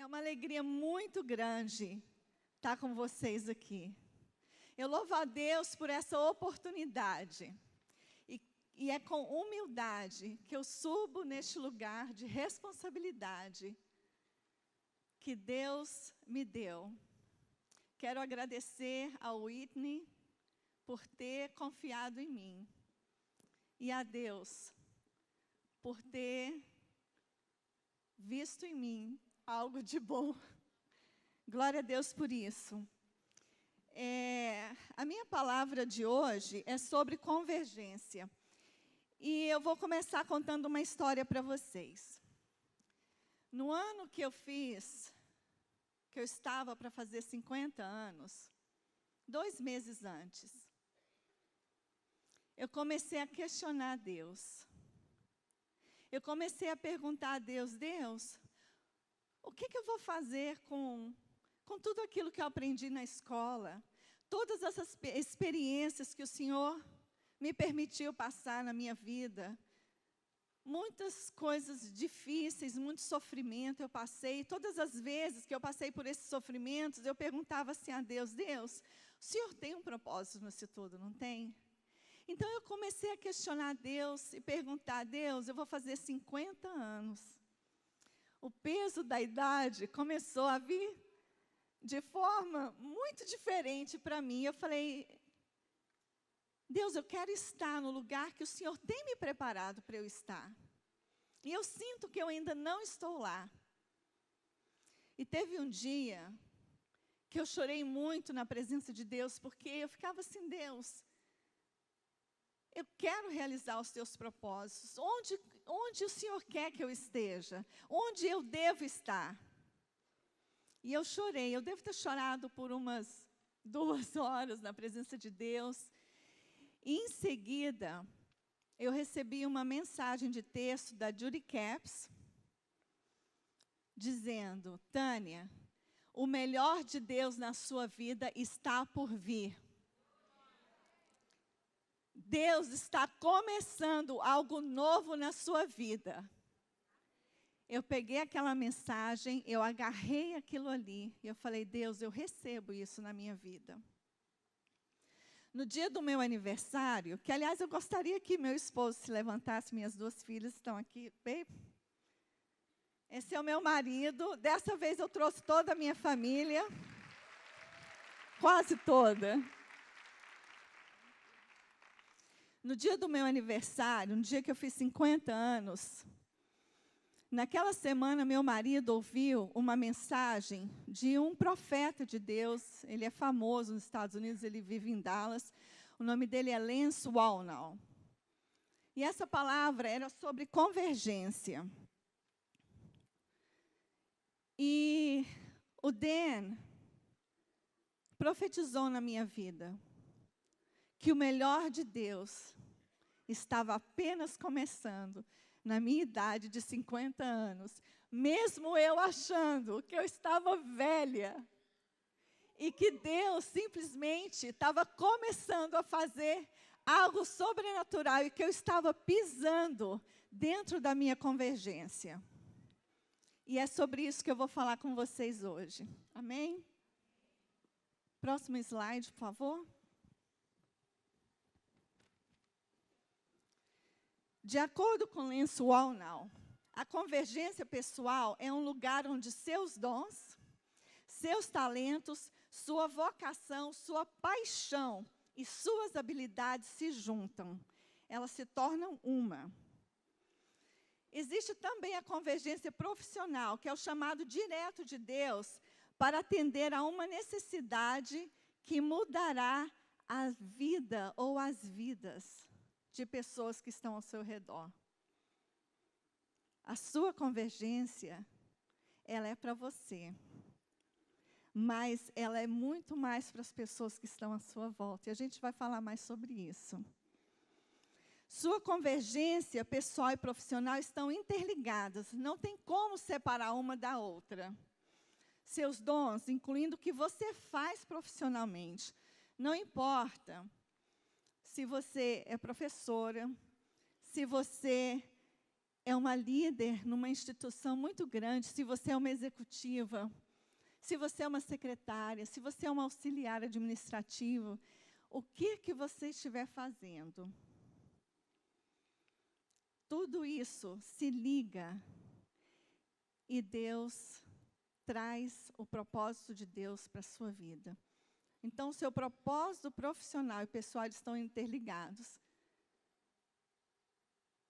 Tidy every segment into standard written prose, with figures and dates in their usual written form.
uma alegria muito grande estar com vocês aqui. Eu louvo a Deus por essa oportunidade. E é com humildade que eu subo neste lugar de responsabilidade que Deus me deu. Quero agradecer ao Whitney por ter confiado em mim. E a Deus por ter visto em mim algo de bom. Glória a Deus por isso. A minha palavra de hoje é sobre convergência. E eu vou começar contando uma história para vocês. No ano que eu estava para fazer 50 anos, 2 meses antes, eu comecei a questionar Deus. Eu comecei a perguntar a Deus, Deus, o que eu vou fazer com tudo aquilo que eu aprendi na escola? Todas essas experiências que o Senhor me permitiu passar na minha vida. Muitas coisas difíceis, muito sofrimento eu passei. Todas as vezes que eu passei por esses sofrimentos, eu perguntava assim a Deus, Deus, o Senhor tem um propósito nisso tudo, não tem? Então eu comecei a questionar Deus e perguntar, Deus, eu vou fazer 50 anos. O peso da idade começou a vir de forma muito diferente para mim. Eu falei, Deus, eu quero estar no lugar que o Senhor tem me preparado para eu estar. E eu sinto que eu ainda não estou lá. E teve um dia que eu chorei muito na presença de Deus, porque eu ficava assim, Deus, eu quero realizar os teus propósitos. Onde o Senhor quer que eu esteja? Onde eu devo estar? E eu chorei. Eu devo ter chorado por umas 2 horas na presença de Deus. E em seguida, eu recebi uma mensagem de texto da Judy Capps, dizendo, Tânia, o melhor de Deus na sua vida está por vir. Deus está começando algo novo na sua vida. Eu peguei aquela mensagem, eu agarrei aquilo ali, e eu falei, Deus, eu recebo isso na minha vida. No dia do meu aniversário, que, aliás, eu gostaria que meu esposo se levantasse, minhas 2 filhas estão aqui. Babe. Esse é o meu marido. Dessa vez eu trouxe toda a minha família. Quase toda. No dia do meu aniversário, no dia que eu fiz 50 anos, naquela semana, meu marido ouviu uma mensagem de um profeta de Deus. Ele é famoso nos Estados Unidos, ele vive em Dallas. O nome dele é Lance Wallnau. E essa palavra era sobre convergência. E o Dan profetizou na minha vida que o melhor de Deus estava apenas começando na minha idade de 50 anos, mesmo eu achando que eu estava velha, e que Deus simplesmente estava começando a fazer algo sobrenatural, e que eu estava pisando dentro da minha convergência. E é sobre isso que eu vou falar com vocês hoje. Amém? Próximo slide, por favor. De acordo com Lance Wallnau, a convergência pessoal é um lugar onde seus dons, seus talentos, sua vocação, sua paixão e suas habilidades se juntam. Elas se tornam uma. Existe também a convergência profissional, que é o chamado direto de Deus para atender a uma necessidade que mudará a vida ou as vidas de pessoas que estão ao seu redor. A sua convergência, ela é para você. Mas ela é muito mais para as pessoas que estão à sua volta. E a gente vai falar mais sobre isso. Sua convergência pessoal e profissional estão interligadas. Não tem como separar uma da outra. Seus dons, incluindo o que você faz profissionalmente. Não importa se você é professora, se você é uma líder numa instituição muito grande, se você é uma executiva, se você é uma secretária, se você é um auxiliar administrativo, o que você estiver fazendo, tudo isso se liga e Deus traz o propósito de Deus para a sua vida. Então, o seu propósito profissional e pessoal estão interligados.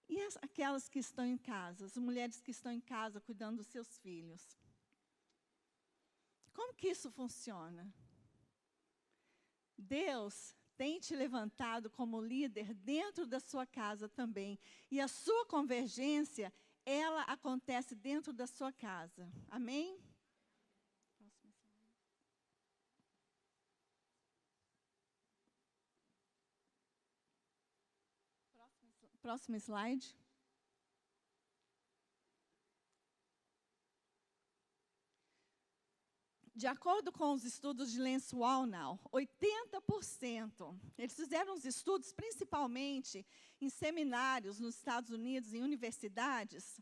E aquelas que estão em casa, as mulheres que estão em casa cuidando dos seus filhos? Como que isso funciona? Deus tem te levantado como líder dentro da sua casa também. E a sua convergência, ela acontece dentro da sua casa. Amém? Próximo slide. De acordo com os estudos de Lance Wallnau, 80%, eles fizeram os estudos principalmente em seminários nos Estados Unidos, em universidades,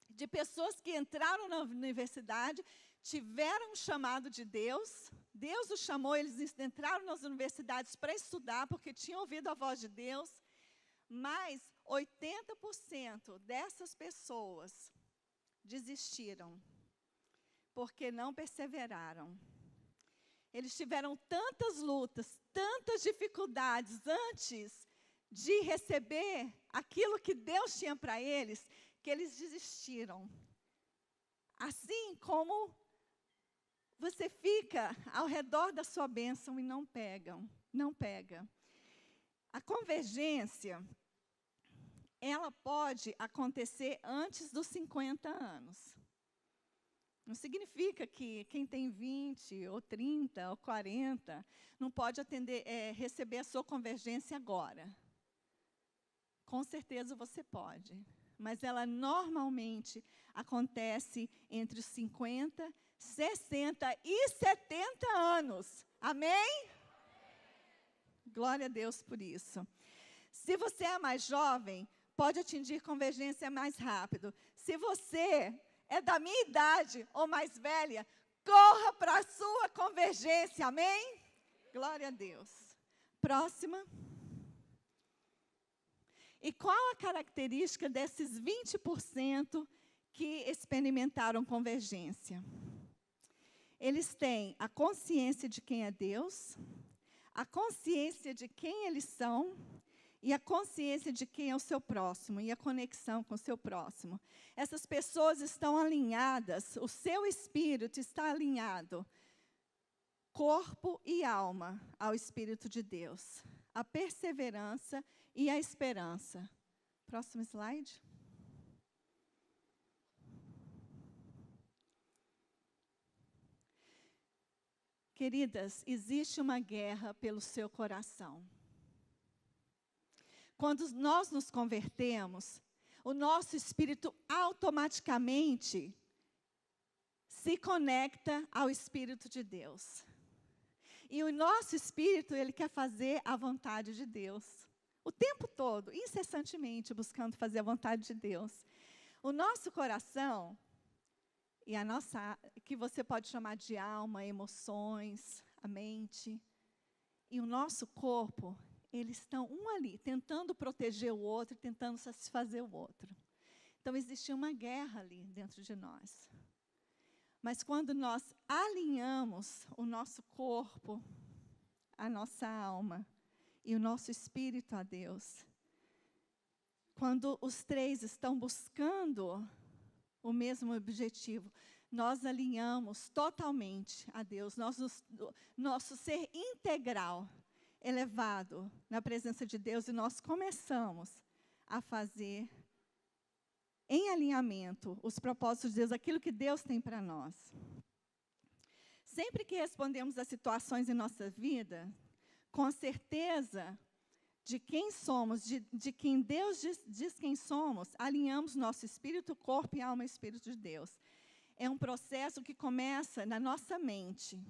de pessoas que entraram na universidade, tiveram um chamado de Deus, Deus os chamou, eles entraram nas universidades para estudar, porque tinham ouvido a voz de Deus, mas 80% dessas pessoas desistiram, porque não perseveraram. Eles tiveram tantas lutas, tantas dificuldades antes de receber aquilo que Deus tinha para eles, que eles desistiram. Assim como você fica ao redor da sua bênção e não pega. A convergência, ela pode acontecer antes dos 50 anos. Não significa que quem tem 20, ou 30, ou 40, não pode receber a sua convergência agora. Com certeza você pode. Mas ela normalmente acontece entre os 50, 60 e 70 anos. Amém? Glória a Deus por isso. Se você é mais jovem, pode atingir convergência mais rápido. Se você é da minha idade ou mais velha, corra para a sua convergência, amém? Glória a Deus. Próxima. E qual a característica desses 20% que experimentaram convergência? Eles têm a consciência de quem é Deus, a consciência de quem eles são, e a consciência de quem é o seu próximo, e a conexão com o seu próximo. Essas pessoas estão alinhadas, o seu espírito está alinhado, corpo e alma, ao Espírito de Deus. A perseverança e a esperança. Próximo slide. Queridas, existe uma guerra pelo seu coração. Quando nós nos convertemos, o nosso espírito automaticamente se conecta ao Espírito de Deus. E o nosso espírito, ele quer fazer a vontade de Deus. O tempo todo, incessantemente, buscando fazer a vontade de Deus. O nosso coração, e a nossa, que você pode chamar de alma, emoções, a mente, e o nosso corpo, eles estão um ali, tentando proteger o outro, tentando satisfazer o outro. Então, existe uma guerra ali dentro de nós. Mas quando nós alinhamos o nosso corpo, a nossa alma e o nosso espírito a Deus, quando os três estão buscando o mesmo objetivo, nós alinhamos totalmente a Deus, nosso ser integral, elevado na presença de Deus, e nós começamos a fazer em alinhamento os propósitos de Deus, aquilo que Deus tem para nós. Sempre que respondemos a situações em nossa vida, com a certeza de quem somos, de quem Deus diz quem somos, alinhamos nosso espírito, corpo e alma ao Espírito de Deus. É um processo que começa na nossa mente,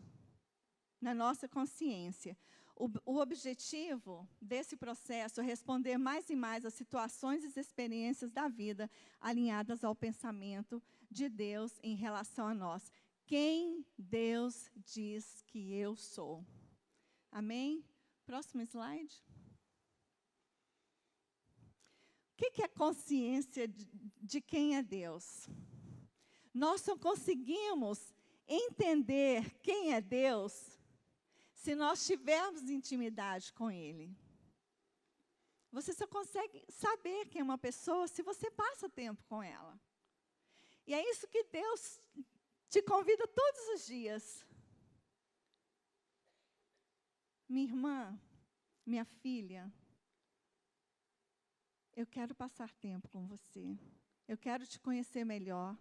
na nossa consciência. O objetivo desse processo é responder mais e mais às situações e experiências da vida alinhadas ao pensamento de Deus em relação a nós. Quem Deus diz que eu sou. Amém? Próximo slide. O que é consciência de quem é Deus? Nós só conseguimos entender quem é Deus se nós tivermos intimidade com Ele. Você só consegue saber quem é uma pessoa se você passa tempo com ela. E é isso que Deus te convida todos os dias. Minha irmã, minha filha, eu quero passar tempo com você. Eu quero te conhecer melhor.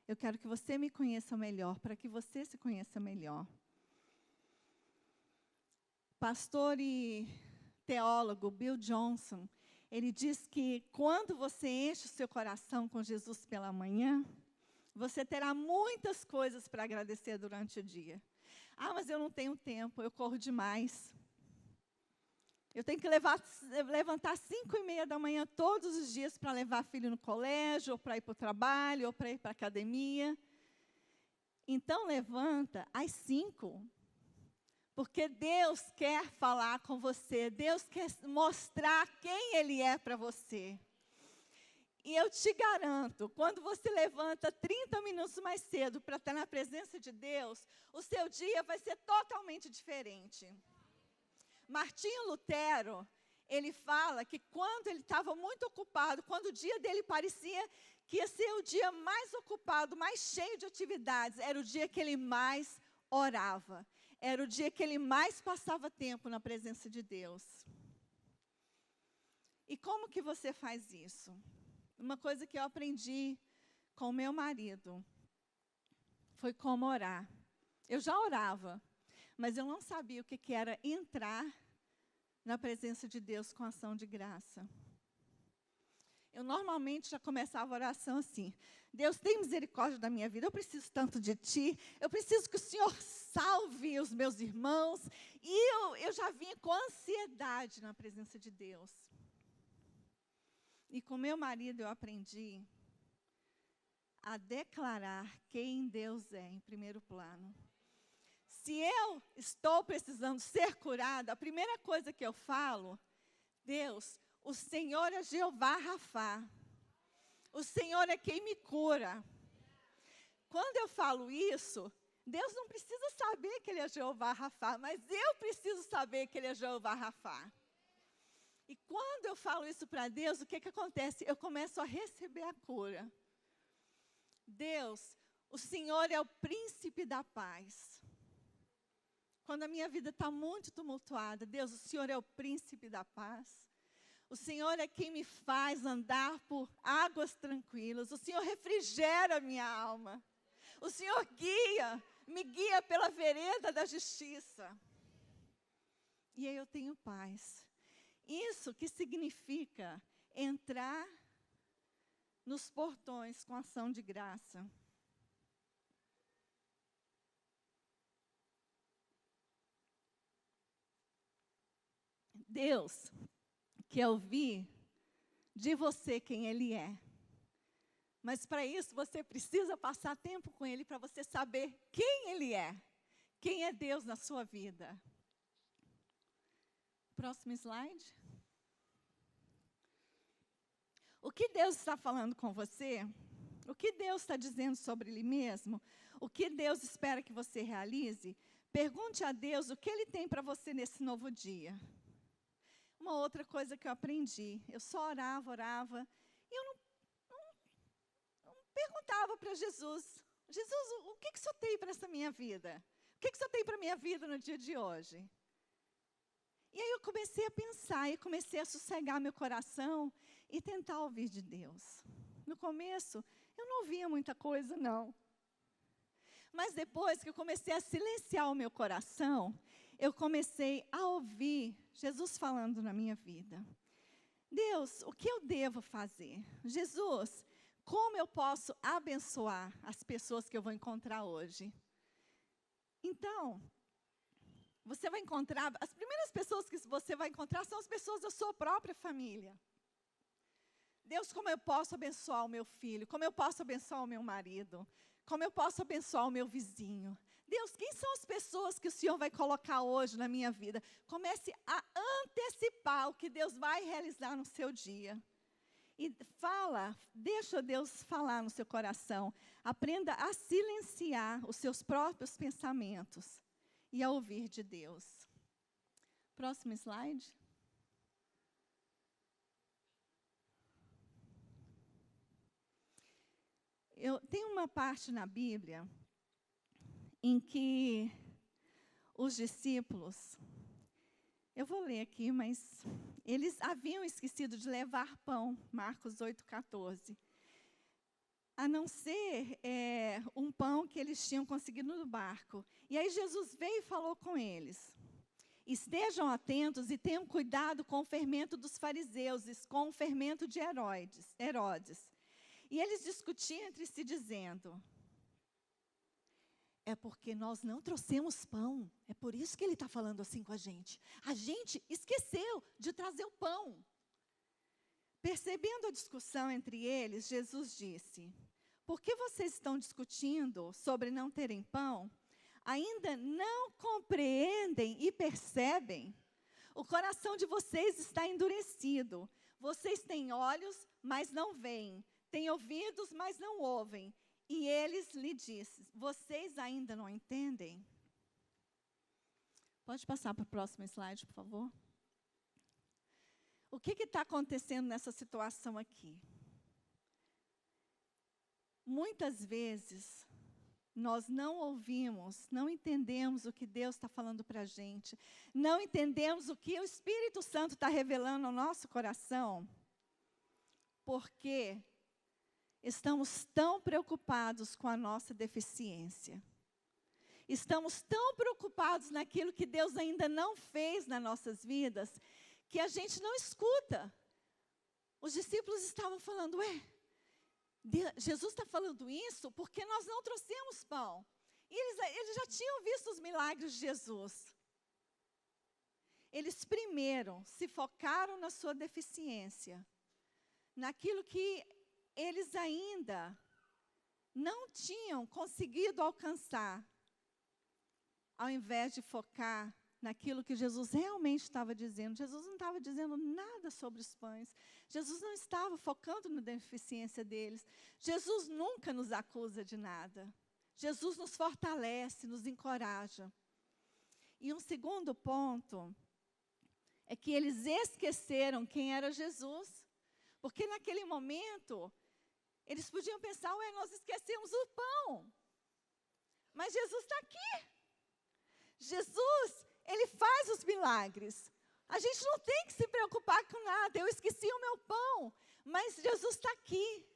Eu quero que você me conheça melhor, para que você se conheça melhor. Pastor e teólogo Bill Johnson, ele diz que quando você enche o seu coração com Jesus pela manhã, você terá muitas coisas para agradecer durante o dia. Ah, mas eu não tenho tempo, eu corro demais. Eu tenho que levantar às 5:30 da manhã todos os dias para levar filho no colégio, ou para ir para o trabalho, ou para ir para a academia. Então, levanta às 5. Porque Deus quer falar com você. Deus quer mostrar quem Ele é para você. E eu te garanto, quando você levanta 30 minutos mais cedo para estar na presença de Deus, o seu dia vai ser totalmente diferente. Martinho Lutero, ele fala que quando ele estava muito ocupado, quando o dia dele parecia que ia ser o dia mais ocupado, mais cheio de atividades, era o dia que ele mais orava. Era o dia que ele mais passava tempo na presença de Deus. E como que você faz isso? Uma coisa que eu aprendi com o meu marido foi como orar. Eu já orava, mas eu não sabia o que era entrar na presença de Deus com ação de graça. Eu normalmente já começava a oração assim: Deus, tem misericórdia da minha vida, eu preciso tanto de Ti, eu preciso que o Senhor salve os meus irmãos. E eu já vinha com ansiedade na presença de Deus. E com meu marido eu aprendi a declarar quem Deus é em primeiro plano. Se eu estou precisando ser curada, a primeira coisa que eu falo: Deus, o Senhor é Jeová Rafá. O Senhor é quem me cura. Quando eu falo isso, Deus não precisa saber que Ele é Jeová Rafá, mas eu preciso saber que Ele é Jeová Rafá. E quando eu falo isso para Deus, o que acontece? Eu começo a receber a cura. Deus, o Senhor é o príncipe da paz. Quando a minha vida está muito tumultuada, Deus, o Senhor é o príncipe da paz. O Senhor é quem me faz andar por águas tranquilas. O Senhor refrigera a minha alma. O Senhor me guia pela vereda da justiça. E aí eu tenho paz. Isso que significa entrar nos portões com ação de graça. Deus quer ouvir de você quem Ele é. Mas para isso você precisa passar tempo com Ele para você saber quem Ele é. Quem é Deus na sua vida. Próximo slide. O que Deus está falando com você? O que Deus está dizendo sobre Ele mesmo? O que Deus espera que você realize? Pergunte a Deus o que Ele tem para você nesse novo dia. Uma outra coisa que eu aprendi, eu só orava, e eu não perguntava para Jesus: Jesus, o que o Senhor tem para essa minha vida? O que o Senhor tem para a minha vida no dia de hoje? E aí eu comecei a pensar, e comecei a sossegar meu coração e tentar ouvir de Deus. No começo, eu não ouvia muita coisa, não. Mas depois que eu comecei a silenciar o meu coração, eu comecei a ouvir Jesus falando na minha vida. Deus, o que eu devo fazer? Jesus, como eu posso abençoar as pessoas que eu vou encontrar hoje? Então, você vai encontrar, as primeiras pessoas que você vai encontrar são as pessoas da sua própria família. Deus, como eu posso abençoar o meu filho? Como eu posso abençoar o meu marido? Como eu posso abençoar o meu vizinho? Deus, quem são as pessoas que o Senhor vai colocar hoje na minha vida? Comece a antecipar o que Deus vai realizar no seu dia. E deixa Deus falar no seu coração. Aprenda a silenciar os seus próprios pensamentos e a ouvir de Deus. Próximo slide. Tem uma parte na Bíblia em que os discípulos, eu vou ler aqui, mas eles haviam esquecido de levar pão, Marcos 8,14. A não ser um pão que eles tinham conseguido no barco. E aí Jesus veio e falou com eles. Estejam atentos e tenham cuidado com o fermento dos fariseus e com o fermento de Herodes. E eles discutiam entre si, dizendo, é porque nós não trouxemos pão. É por isso que ele está falando assim com a gente. A gente esqueceu de trazer o pão. Percebendo a discussão entre eles, Jesus disse, por que vocês estão discutindo sobre não terem pão? Ainda não compreendem e percebem? O coração de vocês está endurecido. Vocês têm olhos, mas não veem. Têm ouvidos, mas não ouvem. E eles lhe disseram, vocês ainda não entendem? Pode passar para o próximo slide, por favor? O que está acontecendo nessa situação aqui? Muitas vezes, nós não ouvimos, não entendemos o que Deus está falando para a gente, não entendemos o que o Espírito Santo está revelando ao nosso coração, porque estamos tão preocupados com a nossa deficiência. Estamos tão preocupados naquilo que Deus ainda não fez nas nossas vidas, que a gente não escuta. Os discípulos estavam falando, Jesus está falando isso porque nós não trouxemos pão. E eles já tinham visto os milagres de Jesus. Eles primeiro se focaram na sua deficiência, naquilo que eles ainda não tinham conseguido alcançar, ao invés de focar naquilo que Jesus realmente estava dizendo. Jesus não estava dizendo nada sobre os pães. Jesus não estava focando na deficiência deles. Jesus nunca nos acusa de nada. Jesus nos fortalece, nos encoraja. E um segundo ponto é que eles esqueceram quem era Jesus. Porque naquele momento, eles podiam pensar, nós esquecemos o pão. Mas Jesus está aqui. Jesus, ele faz os milagres. A gente não tem que se preocupar com nada. Eu esqueci o meu pão, mas Jesus está aqui.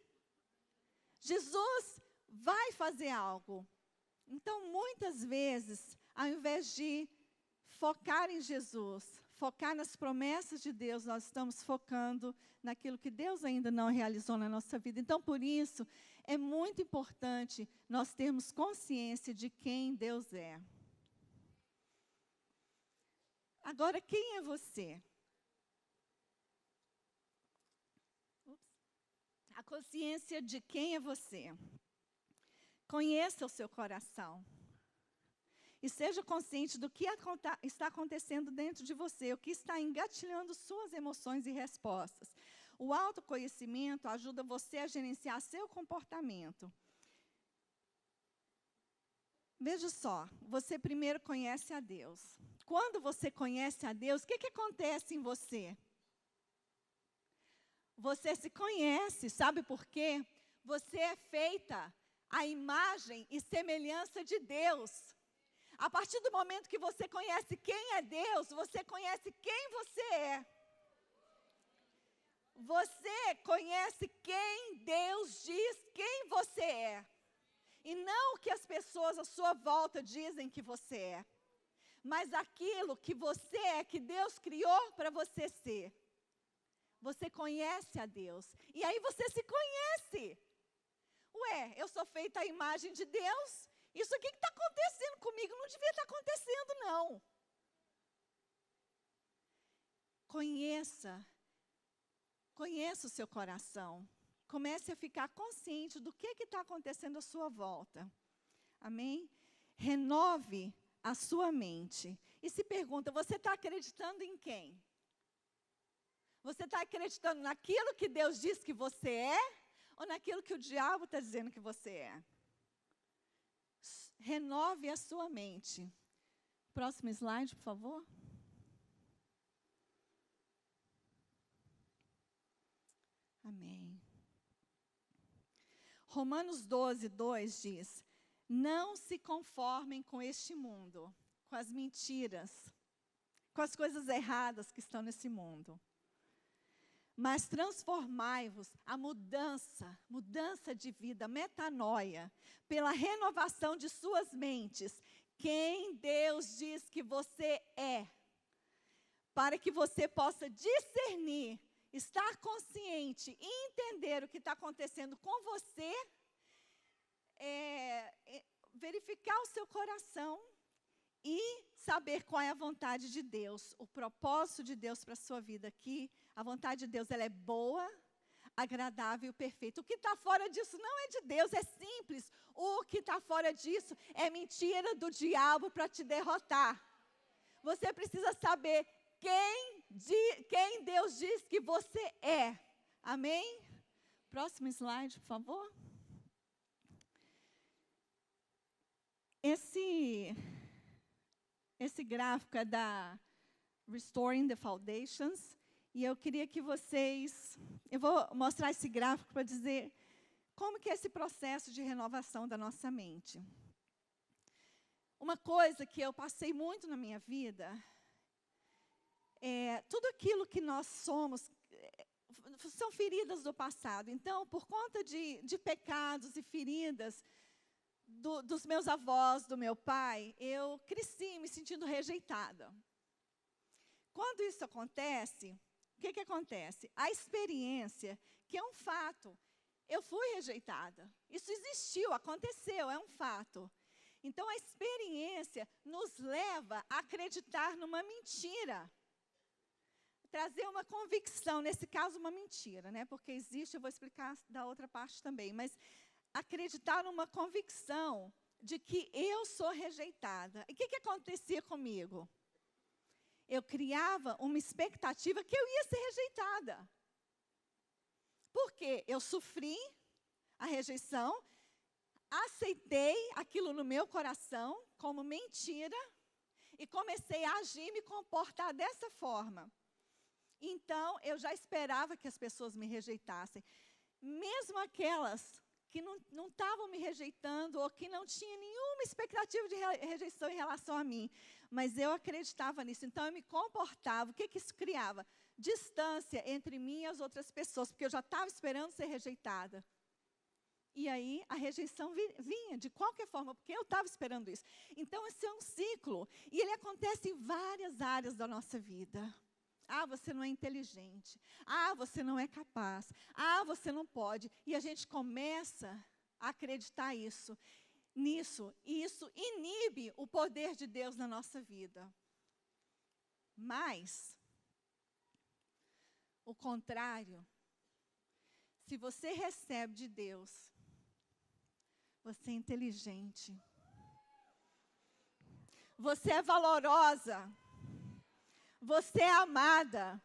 Jesus vai fazer algo. Então, muitas vezes, ao invés de focar em Jesus, focar nas promessas de Deus, nós estamos focando naquilo que Deus ainda não realizou na nossa vida. Então, por isso, é muito importante nós termos consciência de quem Deus é. Agora, quem é você? A consciência de quem é você. Conheça o seu coração. E seja consciente do que está acontecendo dentro de você, o que está engatilhando suas emoções e respostas. O autoconhecimento ajuda você a gerenciar seu comportamento. Veja só, você primeiro conhece a Deus. Quando você conhece a Deus, o que acontece em você? Você se conhece, sabe por quê? Você é feita à imagem e semelhança de Deus. A partir do momento que você conhece quem é Deus, você conhece quem você é. Você conhece quem Deus diz quem você é. E não o que as pessoas à sua volta dizem que você é. Mas aquilo que você é, que Deus criou para você ser. Você conhece a Deus. E aí você se conhece. Eu sou feita à imagem de Deus. Isso aqui que está acontecendo comigo não devia estar acontecendo, não. conheça o seu coração. Comece a ficar consciente do que está acontecendo à sua volta. Amém? Renove a sua mente. E se pergunta, você está acreditando em quem? Você está acreditando naquilo que Deus diz que você é? Ou naquilo que o diabo está dizendo que você é? Renove a sua mente. Próximo slide, por favor. Amém. Romanos 12, 2 diz: não se conformem com este mundo, com as mentiras, com as coisas erradas que estão nesse mundo. Mas transformai-vos, a mudança de vida, metanoia, pela renovação de suas mentes, quem Deus diz que você é, para que você possa discernir, estar consciente e entender o que está acontecendo com você, verificar o seu coração e saber qual é a vontade de Deus, o propósito de Deus para a sua vida aqui. A vontade de Deus, ela é boa, agradável e perfeita. O que está fora disso não é de Deus, é simples. O que está fora disso é mentira do diabo para te derrotar. Você precisa saber quem Deus diz que você é. Amém? Próximo slide, por favor. Esse gráfico é da Restoring the Foundations. E eu queria que eu vou mostrar esse gráfico para dizer como que é esse processo de renovação da nossa mente. Uma coisa que eu passei muito na minha vida, tudo aquilo que nós somos, são feridas do passado. Então, por conta de pecados e feridas dos meus avós, do meu pai, eu cresci me sentindo rejeitada. Quando isso acontece, o que acontece? A experiência, que é um fato, eu fui rejeitada. Isso existiu, aconteceu, é um fato. Então, a experiência nos leva a acreditar numa mentira. Trazer uma convicção, nesse caso, uma mentira, né? Porque existe, eu vou explicar da outra parte também, mas acreditar numa convicção de que eu sou rejeitada. E o que acontecia comigo? Eu criava uma expectativa que eu ia ser rejeitada. Porque eu sofri a rejeição, aceitei aquilo no meu coração como mentira e comecei a agir e me comportar dessa forma. Então, eu já esperava que as pessoas me rejeitassem. Mesmo aquelas que não estavam me rejeitando ou que não tinham nenhuma expectativa de rejeição em relação a mim. Mas eu acreditava nisso, então eu me comportava. O que isso criava? Distância entre mim e as outras pessoas, porque eu já estava esperando ser rejeitada. E aí a rejeição vinha de qualquer forma, porque eu estava esperando isso. Então esse é um ciclo, e ele acontece em várias áreas da nossa vida. Ah, você não é inteligente. Ah, você não é capaz. Ah, você não pode. E a gente começa a acreditar nisso. E isso inibe o poder de Deus na nossa vida. Mas, o contrário, se você recebe de Deus, você é inteligente. Você é valorosa. Você é amada.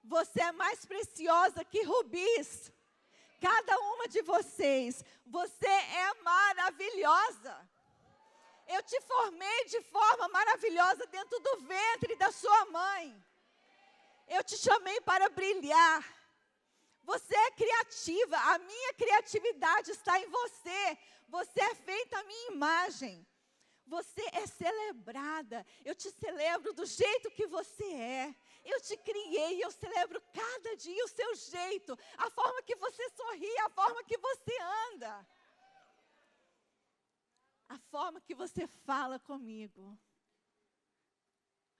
Você é mais preciosa que rubis. Cada uma de vocês. Você é maravilhosa. Eu te formei de forma maravilhosa dentro do ventre da sua mãe. Eu te chamei para brilhar. Você é criativa. A minha criatividade está em você. Você é feita à minha imagem. Você é celebrada. Eu te celebro do jeito que você é. Eu te criei, eu celebro cada dia o seu jeito, a forma que você sorri, a forma que você anda, a forma que você fala comigo.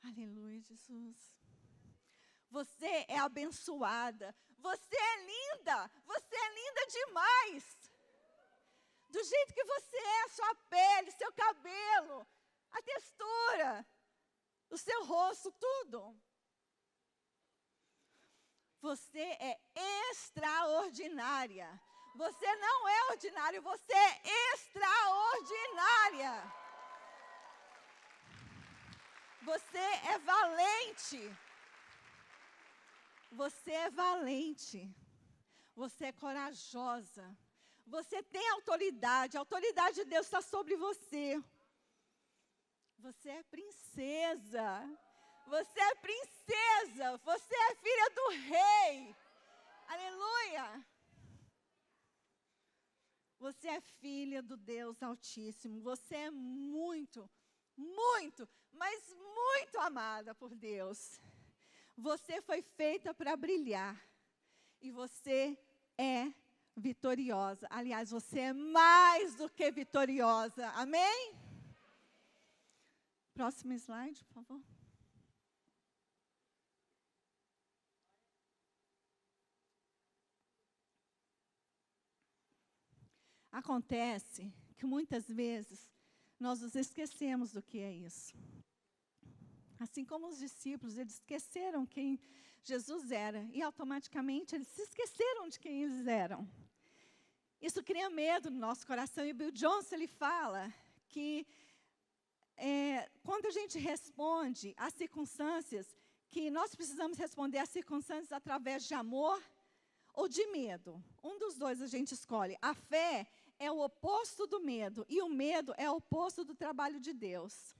Aleluia, Jesus. Você é abençoada. Você é linda. Você é linda demais. Do jeito que você é, sua pele, seu cabelo, a textura, o seu rosto, tudo. Você é extraordinária. Você não é ordinário, você é extraordinária. Você é valente. Você é valente. Você é corajosa. Você tem autoridade. A autoridade de Deus está sobre você. Você é princesa. Você é princesa. Você é filha do rei. Aleluia. Você é filha do Deus Altíssimo. Você é muito, muito, mas muito amada por Deus. Você foi feita para brilhar. E você é vitoriosa. Aliás, você é mais do que vitoriosa. Amém? Próximo slide, por favor. Acontece que muitas vezes nós nos esquecemos do que é isso. Assim como os discípulos, eles esqueceram quem Jesus era e automaticamente eles se esqueceram de quem eles eram. Isso cria medo no nosso coração e Bill Johnson ele fala que quando a gente responde às circunstâncias, que nós precisamos responder às circunstâncias através de amor ou de medo. Um dos dois a gente escolhe. A fé é o oposto do medo e o medo é o oposto do trabalho de Deus.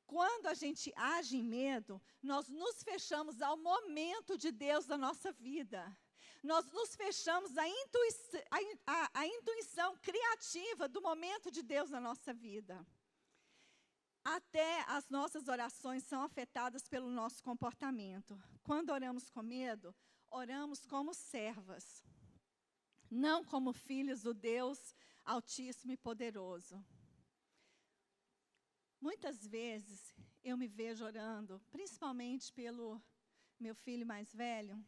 Quando a gente age em medo, nós nos fechamos ao momento de Deus da nossa vida. Nós nos fechamos à intuição criativa do momento de Deus na nossa vida. Até as nossas orações são afetadas pelo nosso comportamento. Quando oramos com medo, oramos como servas, não como filhos do Deus Altíssimo e Poderoso. Muitas vezes eu me vejo orando, principalmente pelo meu filho mais velho.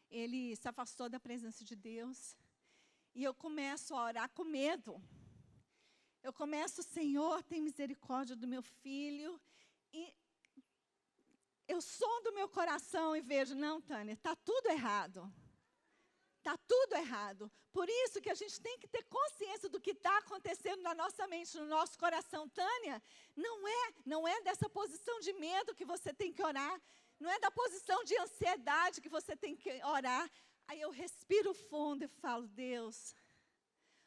Ele se afastou da presença de Deus e eu começo a orar com medo. Eu começo, Senhor, tem misericórdia do meu filho. E eu sondo meu coração e vejo, não, Tânia, está tudo errado. Está tudo errado. Por isso que a gente tem que ter consciência do que está acontecendo na nossa mente, no nosso coração. Tânia, não é dessa posição de medo que você tem que orar. Não é da posição de ansiedade que você tem que orar. Aí eu respiro fundo e falo, Deus,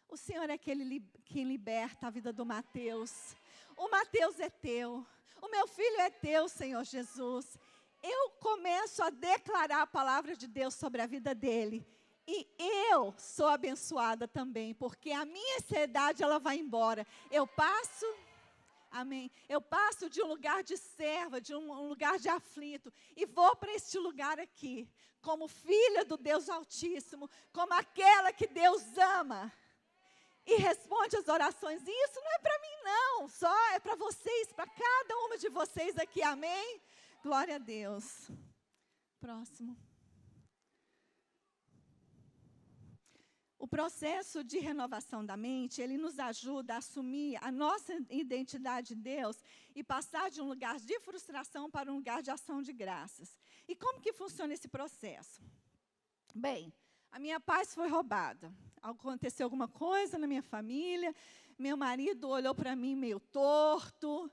o Senhor é aquele que liberta a vida do Mateus. O Mateus é teu. O meu filho é teu, Senhor Jesus. Eu começo a declarar a palavra de Deus sobre a vida dele. E eu sou abençoada também, porque a minha ansiedade, ela vai embora. Eu passo, amém, eu passo de um lugar de serva, de um lugar de aflito, e vou para este lugar aqui, como filha do Deus Altíssimo, como aquela que Deus ama, e responde as orações. E isso não é para mim não, só é para vocês, para cada uma de vocês aqui, amém? Glória a Deus. Próximo. O processo de renovação da mente, ele nos ajuda a assumir a nossa identidade de Deus e passar de um lugar de frustração para um lugar de ação de graças. E como que funciona esse processo? Bem, a minha paz foi roubada. Aconteceu alguma coisa na minha família, meu marido olhou para mim meio torto,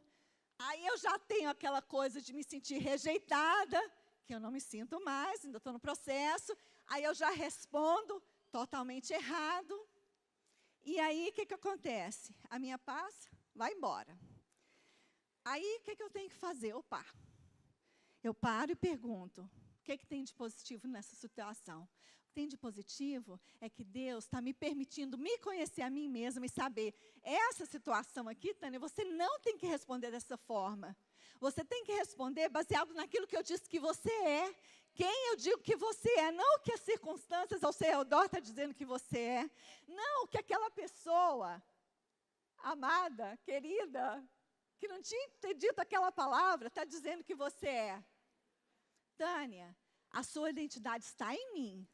aí eu já tenho aquela coisa de me sentir rejeitada, que eu não me sinto mais, ainda estou no processo, aí eu já respondo totalmente errado. E aí, o que acontece? A minha paz vai embora. Aí, o que eu tenho que fazer? Opa! Eu paro e pergunto, o que tem de positivo nessa situação? O que tem de positivo é que Deus está me permitindo me conhecer a mim mesma e saber, essa situação aqui, Tânia, você não tem que responder dessa forma. Você tem que responder baseado naquilo que eu disse que você é. Quem eu digo que você é, não o que as circunstâncias ao seu redor estão dizendo que você é. Não o que aquela pessoa, amada, querida, que não tinha dito aquela palavra, está dizendo que você é. Tânia, a sua identidade está em mim.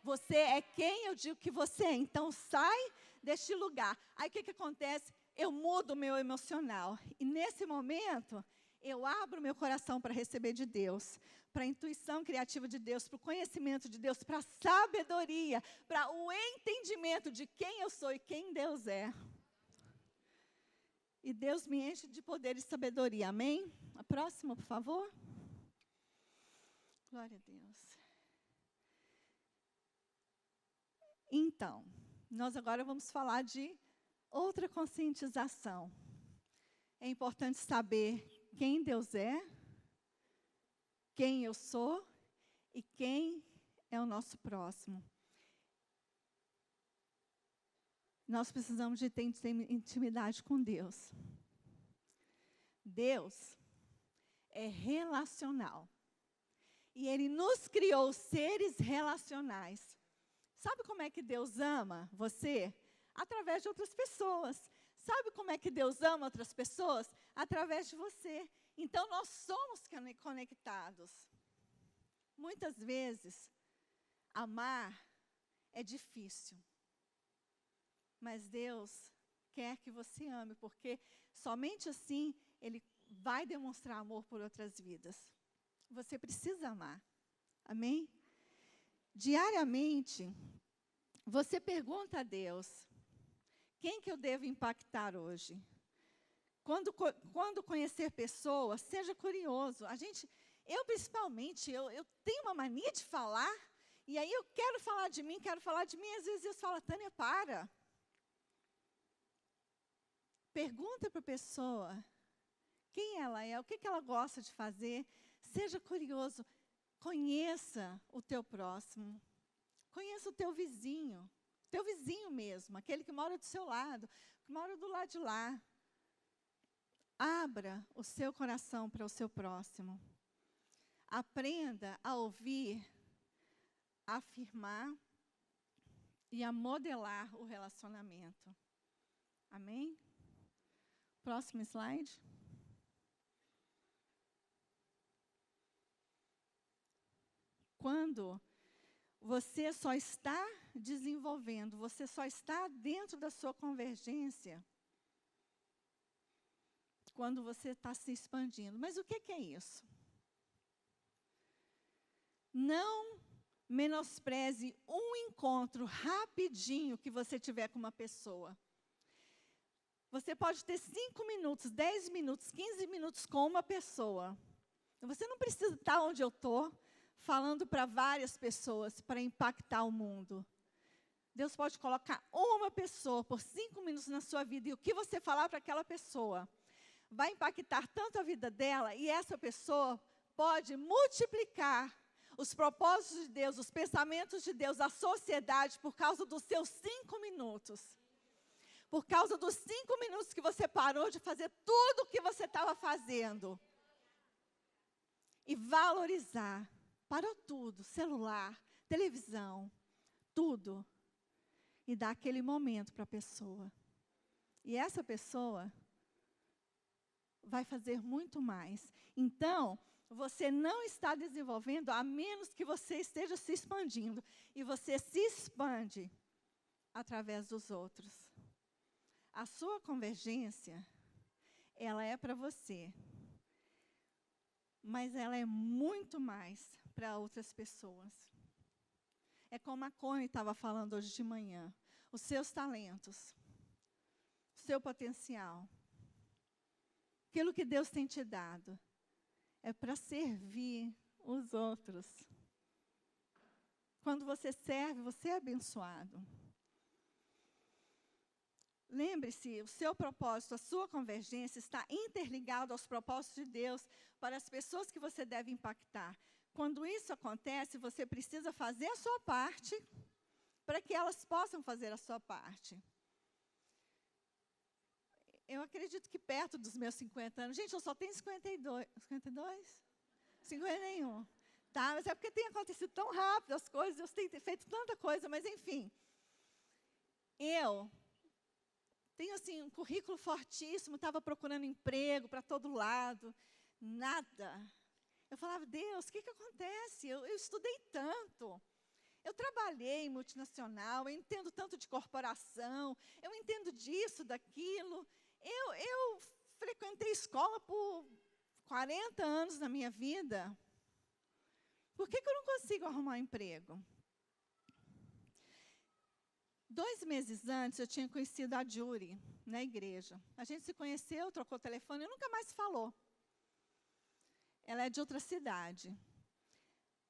Você é quem eu digo que você é. Então, sai deste lugar. Aí, o que acontece? Eu mudo o meu emocional. E, nesse momento, eu abro meu coração para receber de Deus, para a intuição criativa de Deus, para o conhecimento de Deus, para a sabedoria, para o entendimento de quem eu sou e quem Deus é. E Deus me enche de poder e sabedoria, amém? A próxima, por favor. Glória a Deus. Então, nós agora vamos falar de outra conscientização. É importante saber quem Deus é, quem eu sou e quem é o nosso próximo. Nós precisamos de ter intimidade com Deus. Deus é relacional. E Ele nos criou seres relacionais. Sabe como é que Deus ama você? Através de outras pessoas. Sabe como é que Deus ama outras pessoas? Através de você. Então, nós somos conectados. Muitas vezes, amar é difícil. Mas Deus quer que você ame, porque somente assim Ele vai demonstrar amor por outras vidas. Você precisa amar. Amém? Diariamente, você pergunta a Deus, quem que eu devo impactar hoje? Quando conhecer pessoas, seja curioso. Eu principalmente, eu tenho uma mania de falar, e aí eu quero falar de mim, às vezes Deus fala, Tânia, para. Pergunta para a pessoa quem ela é, o que ela gosta de fazer. Seja curioso, conheça o teu próximo, conheça o teu vizinho mesmo, aquele que mora do seu lado, que mora do lado de lá. Abra o seu coração para o seu próximo. Aprenda a ouvir, a afirmar e a modelar o relacionamento. Amém? Próximo slide. Quando você só está desenvolvendo, você só está dentro da sua convergência, quando você está se expandindo. Mas o que é isso? Não menospreze um encontro rapidinho que você tiver com uma pessoa. Você pode ter 5 minutos, 10 minutos, 15 minutos com uma pessoa. Você não precisa estar onde eu estou, falando para várias pessoas para impactar o mundo. Deus pode colocar uma pessoa por 5 minutos na sua vida, e o que você falar para aquela pessoa vai impactar tanto a vida dela, e essa pessoa pode multiplicar os propósitos de Deus, os pensamentos de Deus, a sociedade, por causa dos seus 5 minutos. Por causa dos 5 minutos que você parou de fazer tudo o que você estava fazendo. E valorizar. Parou tudo, celular, televisão, tudo. E dar aquele momento para a pessoa. E essa pessoa vai fazer muito mais. Então, você não está desenvolvendo a menos que você esteja se expandindo. E você se expande através dos outros. A sua convergência, ela é para você. Mas ela é muito mais para outras pessoas. É como a Connie estava falando hoje de manhã. Os seus talentos, o seu potencial, aquilo que Deus tem te dado, é para servir os outros. Quando você serve, você é abençoado. Lembre-se, o seu propósito, a sua convergência está interligado aos propósitos de Deus para as pessoas que você deve impactar. Quando isso acontece, você precisa fazer a sua parte para que elas possam fazer a sua parte. Eu acredito que perto dos meus 50 anos, gente, eu só tenho 52, 52? 51. Tá? Mas é porque tem acontecido tão rápido as coisas, eu tenho feito tanta coisa, mas enfim. Eu tenho, assim, um currículo fortíssimo, estava procurando emprego para todo lado, nada. Eu falava, Deus, o que acontece? Eu estudei tanto, eu trabalhei em multinacional, eu entendo tanto de corporação, eu entendo disso, daquilo. Eu frequentei escola por 40 anos na minha vida, por que eu não consigo arrumar um emprego? 2 meses antes, eu tinha conhecido a Jury na igreja. A gente se conheceu, trocou telefone e nunca mais se falou. Ela é de outra cidade.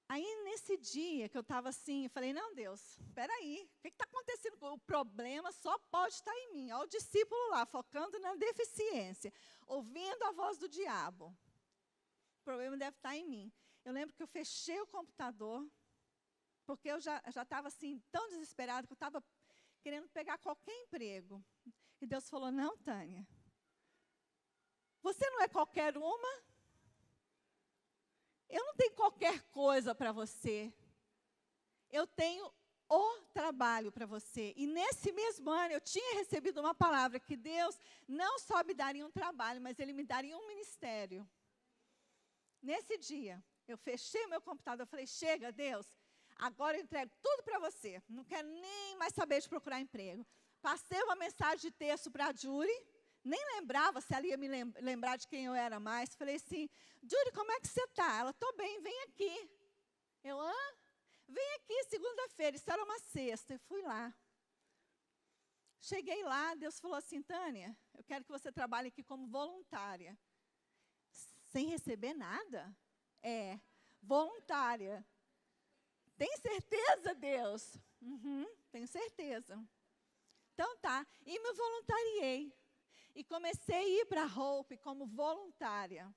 Aí, nesse dia que eu estava assim, eu falei, não, Deus, espera aí, o que está acontecendo? O problema só pode estar em mim. Olha o discípulo lá, focando na deficiência, ouvindo a voz do diabo. O problema deve estar em mim. Eu lembro que eu fechei o computador, porque eu já estava assim, tão desesperada, que eu estava querendo pegar qualquer emprego. E Deus falou, não, Tânia, você não é qualquer uma. Eu não tenho qualquer coisa para você. Eu tenho o trabalho para você. E nesse mesmo ano, eu tinha recebido uma palavra que Deus não só me daria um trabalho, mas Ele me daria um ministério. Nesse dia, eu fechei o meu computador, eu falei, chega, Deus, agora eu entrego tudo para você. Não quero nem mais saber de procurar emprego. Passei uma mensagem de texto para a Jury. Nem lembrava se ela ia me lembrar de quem eu era mais. Falei assim, Jury, como é que você está? Ela, estou bem, vem aqui. Eu, vem aqui segunda-feira, isso era uma sexta. E fui lá. Cheguei lá, Deus falou assim, Tânia, eu quero que você trabalhe aqui como voluntária. Sem receber nada? É, voluntária. Tem certeza, Deus? Tenho certeza. Então tá, e me voluntariei. E comecei a ir para a Hope como voluntária.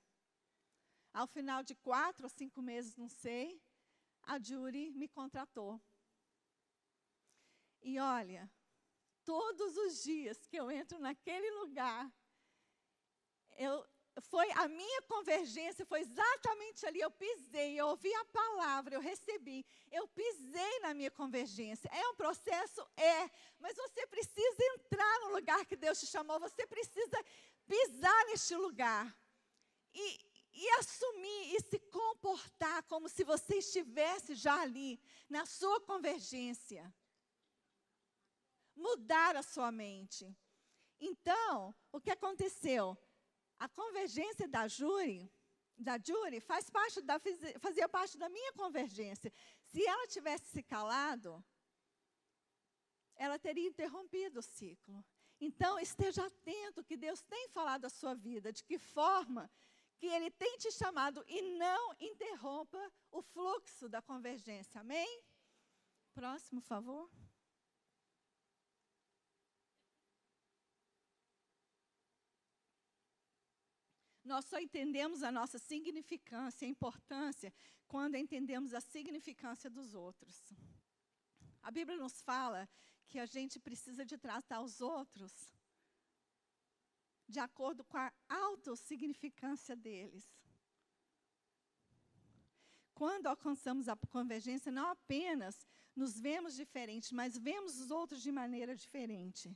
Ao final de 4 ou 5 meses, não sei, a Jury me contratou. E olha, todos os dias que eu entro naquele lugar, a minha convergência foi exatamente ali. Eu pisei, eu ouvi a palavra, eu recebi. Eu pisei na minha convergência. É um processo? É. Mas você precisa entrar no lugar que Deus te chamou. Você precisa pisar neste lugar. E assumir e se comportar como se você estivesse já ali, na sua convergência. Mudar a sua mente. Então, o que aconteceu? A convergência da Jury fazia parte da minha convergência. Se ela tivesse se calado, ela teria interrompido o ciclo. Então, esteja atento que Deus tem falado a sua vida, de que forma que Ele tem te chamado e não interrompa o fluxo da convergência. Amém? Próximo, por favor. Nós só entendemos a nossa significância, a importância, quando entendemos a significância dos outros. A Bíblia nos fala que a gente precisa de tratar os outros de acordo com a autossignificância deles. Quando alcançamos a convergência, não apenas nos vemos diferentes, mas vemos os outros de maneira diferente.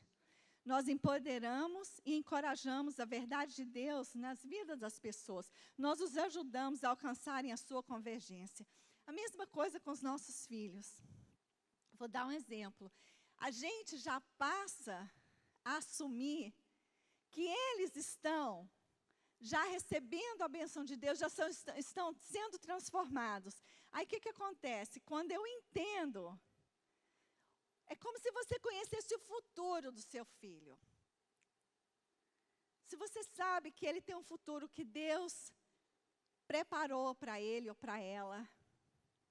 Nós empoderamos e encorajamos a verdade de Deus nas vidas das pessoas. Nós os ajudamos a alcançarem a sua convergência. A mesma coisa com os nossos filhos. Vou dar um exemplo. A gente já passa a assumir que eles estão já recebendo a bênção de Deus, já estão sendo transformados. Aí o que acontece? Quando eu entendo, é como se você conhecesse o futuro do seu filho. Se você sabe que ele tem um futuro que Deus preparou para ele ou para ela,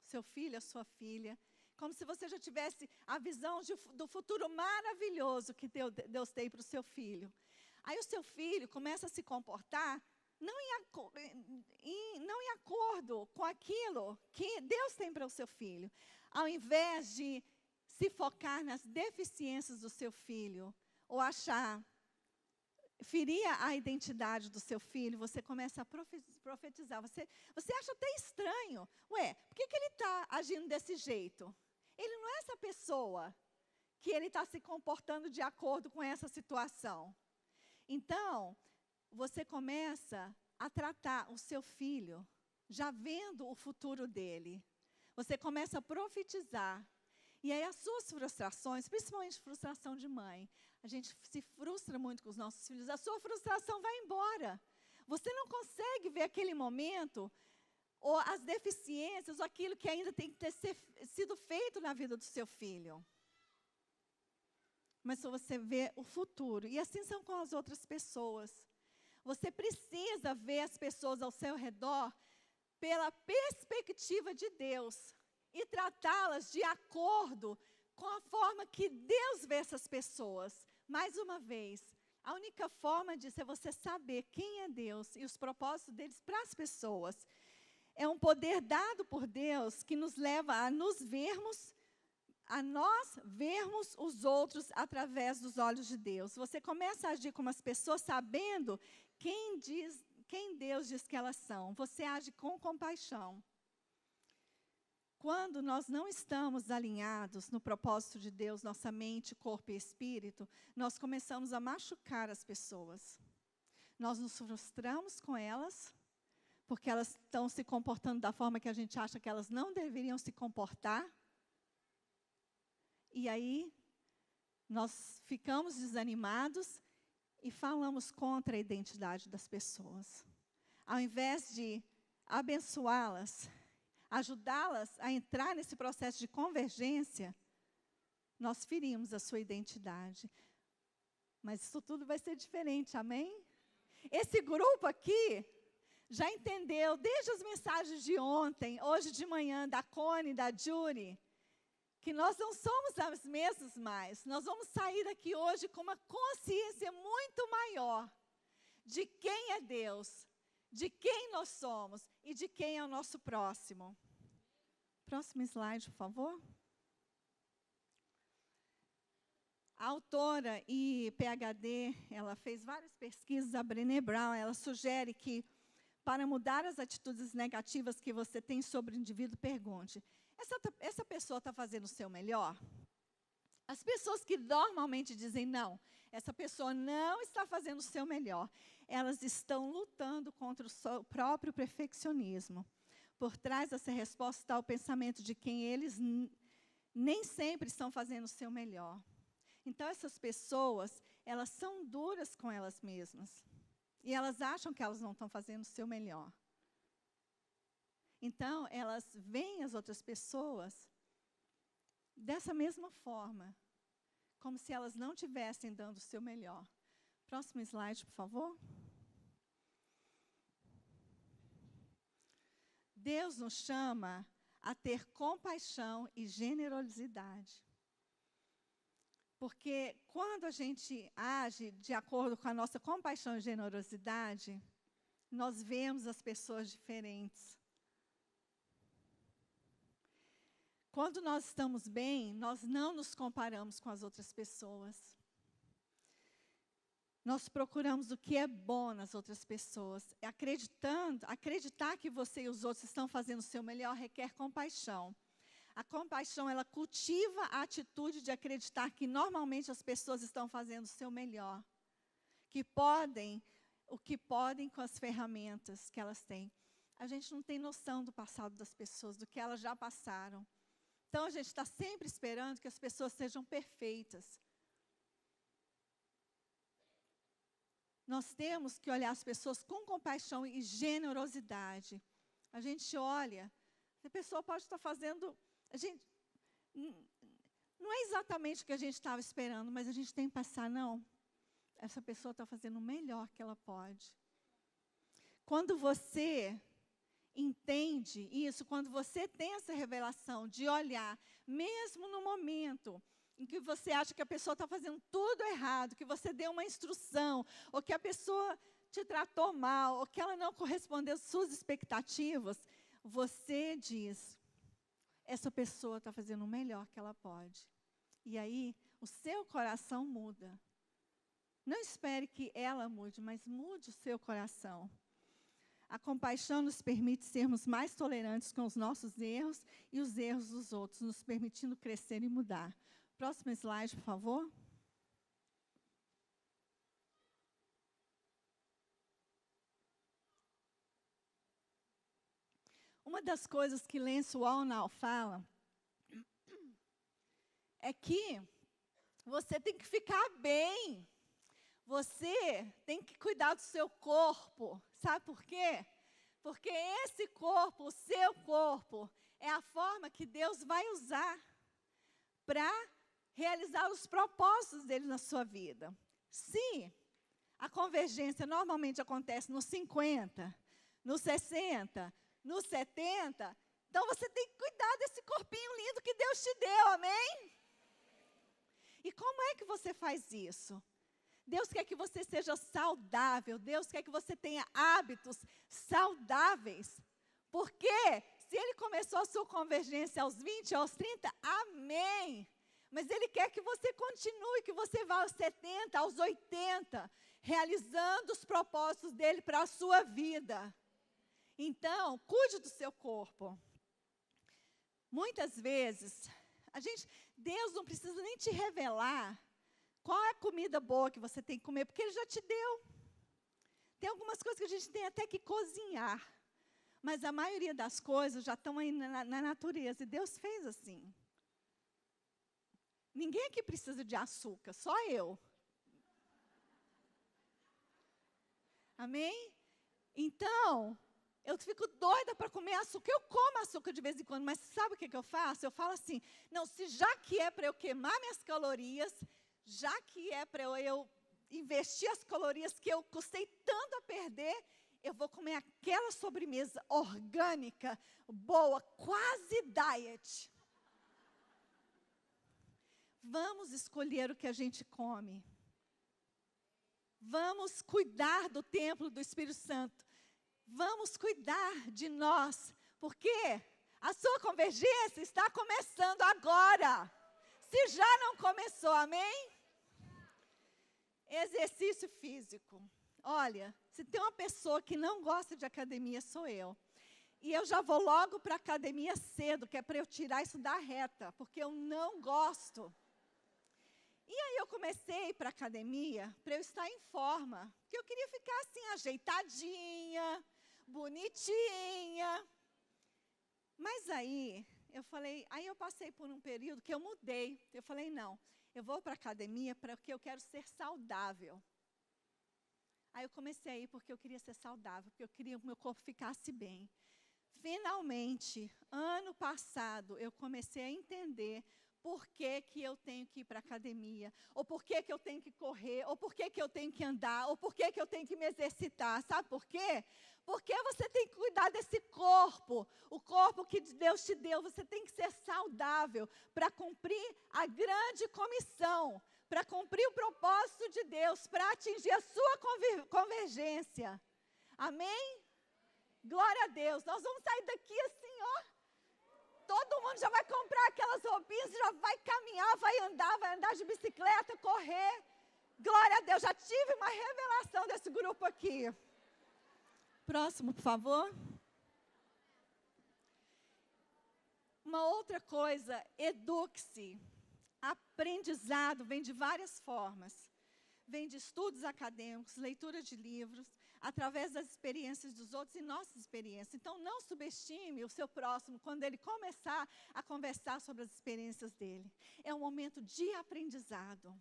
seu filho, a sua filha, como se você já tivesse a visão do futuro maravilhoso que Deus tem para o seu filho. Aí o seu filho começa a se comportar não em acordo com aquilo que Deus tem para o seu filho. Ao invés de se focar nas deficiências do seu filho, ou ferir a identidade do seu filho, você começa a profetizar. Você acha até estranho. Por que ele está agindo desse jeito? Ele não é essa pessoa que ele está se comportando de acordo com essa situação. Então, você começa a tratar o seu filho, já vendo o futuro dele. Você começa a profetizar. E aí as suas frustrações, principalmente frustração de mãe, a gente se frustra muito com os nossos filhos, a sua frustração vai embora. Você não consegue ver aquele momento, ou as deficiências, ou aquilo que ainda tem que ter sido feito na vida do seu filho. Mas só você vê o futuro. E assim são com as outras pessoas. Você precisa ver as pessoas ao seu redor pela perspectiva de Deus e tratá-las de acordo com a forma que Deus vê essas pessoas. Mais uma vez, a única forma disso é você saber quem é Deus e os propósitos deles para as pessoas. É um poder dado por Deus que nos leva a nós vermos os outros através dos olhos de Deus. Você começa a agir como as pessoas sabendo quem Deus diz que elas são. Você age com compaixão. Quando nós não estamos alinhados no propósito de Deus, nossa mente, corpo e espírito, nós começamos a machucar as pessoas. Nós nos frustramos com elas, porque elas estão se comportando da forma que a gente acha que elas não deveriam se comportar. E aí, nós ficamos desanimados e falamos contra a identidade das pessoas. Ao invés de abençoá-las, ajudá-las a entrar nesse processo de convergência, nós ferimos a sua identidade. Mas isso tudo vai ser diferente, amém? Esse grupo aqui já entendeu, desde as mensagens de ontem, hoje de manhã, da Cone, da Jury, que nós não somos as mesmas mais. Nós vamos sair daqui hoje com uma consciência muito maior de quem é Deus, de quem nós somos e de quem é o nosso próximo. Próximo slide, por favor. A autora e PhD, ela fez várias pesquisas, a Brené Brown, ela sugere que, para mudar as atitudes negativas que você tem sobre o indivíduo, pergunte: essa pessoa está fazendo o seu melhor? As pessoas que normalmente dizem não, essa pessoa não está fazendo o seu melhor, elas estão lutando contra o seu próprio perfeccionismo. Por trás dessa resposta está o pensamento de quem eles nem sempre estão fazendo o seu melhor. Então, essas pessoas, elas são duras com elas mesmas. E elas acham que elas não estão fazendo o seu melhor. Então, elas veem as outras pessoas dessa mesma forma, como se elas não estivessem dando o seu melhor. Próximo slide, por favor. Deus nos chama a ter compaixão e generosidade. Porque quando a gente age de acordo com a nossa compaixão e generosidade, nós vemos as pessoas diferentes. Quando nós estamos bem, nós não nos comparamos com as outras pessoas. Nós procuramos o que é bom nas outras pessoas. Acreditar que você e os outros estão fazendo o seu melhor requer compaixão. A compaixão, ela cultiva a atitude de acreditar que normalmente as pessoas estão fazendo o seu melhor. O que podem com as ferramentas que elas têm. A gente não tem noção do passado das pessoas, do que elas já passaram. Então, a gente está sempre esperando que as pessoas sejam perfeitas. Nós temos que olhar as pessoas com compaixão e generosidade. A gente olha, a pessoa pode estar fazendo... não é exatamente o que a gente estava esperando, mas a gente tem que pensar, não, essa pessoa está fazendo o melhor que ela pode. Quando você entende isso, quando você tem essa revelação de olhar, mesmo no momento em que você acha que a pessoa está fazendo tudo errado, que você deu uma instrução, ou que a pessoa te tratou mal, ou que ela não correspondeu às suas expectativas, você diz: essa pessoa está fazendo o melhor que ela pode. E aí, o seu coração muda. Não espere que ela mude, mas mude o seu coração. A compaixão nos permite sermos mais tolerantes com os nossos erros e os erros dos outros, nos permitindo crescer e mudar. Próximo slide, por favor. Uma das coisas que Lance Wallnau fala é que você tem que ficar bem. Você tem que cuidar do seu corpo. Sabe por quê? Porque esse corpo, o seu corpo, é a forma que Deus vai usar para realizar os propósitos dele na sua vida. Se a convergência normalmente acontece nos 50, nos 60, nos 70, então você tem que cuidar desse corpinho lindo que Deus te deu, amém? E como é que você faz isso? Deus quer que você seja saudável, Deus quer que você tenha hábitos saudáveis. Porque se Ele começou a sua convergência aos 20, aos 30, amém. Mas Ele quer que você continue, que você vá aos 70, aos 80, realizando os propósitos dEle para a sua vida. Então, cuide do seu corpo. Muitas vezes, Deus não precisa nem te revelar qual é a comida boa que você tem que comer, porque Ele já te deu. Tem algumas coisas que a gente tem até que cozinhar. Mas a maioria das coisas já estão aí na natureza. E Deus fez assim. Ninguém aqui precisa de açúcar, só eu. Amém? Então, eu fico doida para comer açúcar. Eu como açúcar de vez em quando, mas sabe o que eu faço? Eu falo assim, não, se já que é para eu queimar minhas calorias, já que é para eu investir as calorias que eu custei tanto a perder, eu vou comer aquela sobremesa orgânica, boa, quase diet. Vamos escolher o que a gente come. Vamos cuidar do templo do Espírito Santo. Vamos cuidar de nós, porque a sua convergência está começando agora. Se já não começou, amém? Exercício físico. Olha, se tem uma pessoa que não gosta de academia, sou eu. E eu já vou logo para a academia cedo, que é para eu tirar isso da reta, porque eu não gosto. E aí eu comecei a ir para a academia para eu estar em forma, porque eu queria ficar assim, ajeitadinha, bonitinha. Mas aí eu passei por um período que eu mudei. Eu falei, não, eu vou para a academia porque eu quero ser saudável. Aí eu comecei a ir porque eu queria ser saudável, porque eu queria que o meu corpo ficasse bem. Finalmente, ano passado, eu comecei a entender por que eu tenho que ir para a academia, ou por que eu tenho que correr, ou por que eu tenho que andar, ou por que eu tenho que me exercitar. Sabe por quê? Porque você tem que cuidar desse corpo, o corpo que Deus te deu. Você tem que ser saudável para cumprir a grande comissão, para cumprir o propósito de Deus, para atingir a sua convergência. Amém? Glória a Deus. Nós vamos sair daqui assim, ó. Todo mundo já vai comprar aquelas roupinhas, já vai caminhar, vai andar de bicicleta, correr. Glória a Deus, já tive uma revelação desse grupo aqui. Próximo, por favor. Uma outra coisa, eduque-se. Aprendizado vem de várias formas. Vem de estudos acadêmicos, leitura de livros, através das experiências dos outros e nossas experiências. Então, não subestime o seu próximo quando ele começar a conversar sobre as experiências dele. É um momento de aprendizado.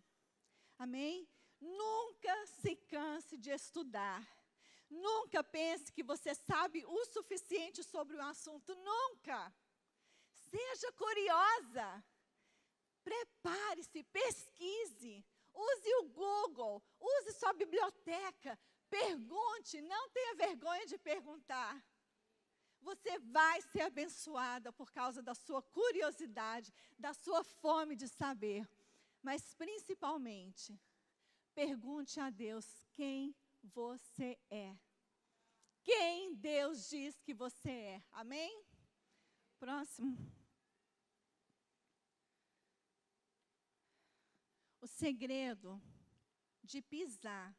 Amém? Nunca se canse de estudar. Nunca pense que você sabe o suficiente sobre o assunto. Nunca. Seja curiosa. Prepare-se, pesquise. Use o Google, use sua biblioteca. Pergunte, não tenha vergonha de perguntar. Você vai ser abençoada por causa da sua curiosidade, da sua fome de saber. Mas, principalmente, pergunte a Deus quem você é. Quem Deus diz que você é. Amém? Próximo. O segredo de pisar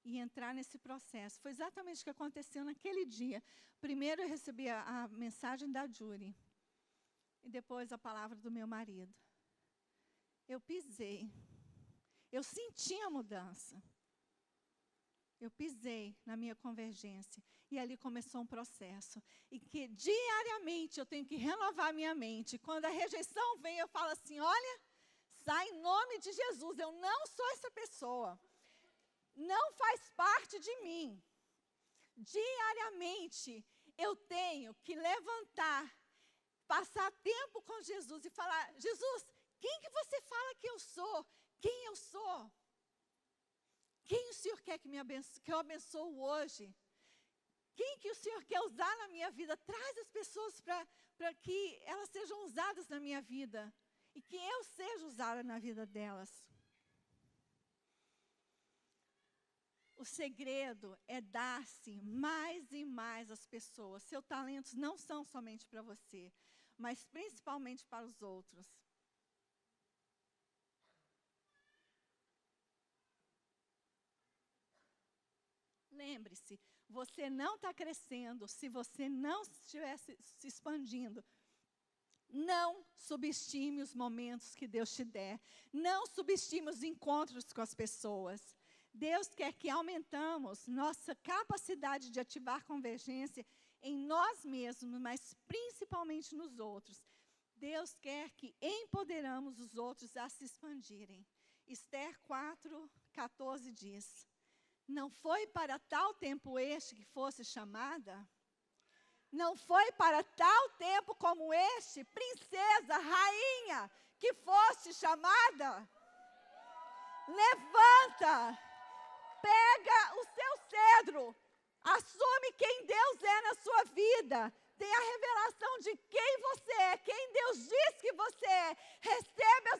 e entrar nesse processo foi exatamente o que aconteceu naquele dia. Primeiro eu recebi a mensagem da Júri e depois a palavra do meu marido. Eu pisei. Eu senti a mudança. Eu pisei na minha convergência. E ali começou um processo. E que diariamente eu tenho que renovar a minha mente. Quando a rejeição vem, eu falo assim, olha, sai em nome de Jesus. Eu não sou essa pessoa. não faz parte de mim. Diariamente, eu tenho que levantar, passar tempo com Jesus e falar: Jesus, quem que você fala que eu sou? Quem eu sou? Quem o Senhor quer que eu abençoo hoje? Quem que o Senhor quer usar na minha vida? Traz as pessoas para que elas sejam usadas na minha vida. E que eu seja usada na vida delas. O segredo é dar-se mais e mais às pessoas. Seus talentos não são somente para você, mas principalmente para os outros. Lembre-se, você não está crescendo se você não estiver se expandindo. Não subestime os momentos que Deus te der. Não subestime os encontros com as pessoas. Deus quer que aumentamos nossa capacidade de ativar convergência em nós mesmos, mas principalmente nos outros. Deus quer que empoderamos os outros a se expandirem. Esther 4:14 diz: não foi para tal tempo este que fosse chamada? Não foi para tal tempo como este, princesa, rainha, que foste chamada? Levanta, pega o seu cedro, assume quem Deus é na sua vida, tem a revelação de quem você é, quem Deus diz que você é, recebe a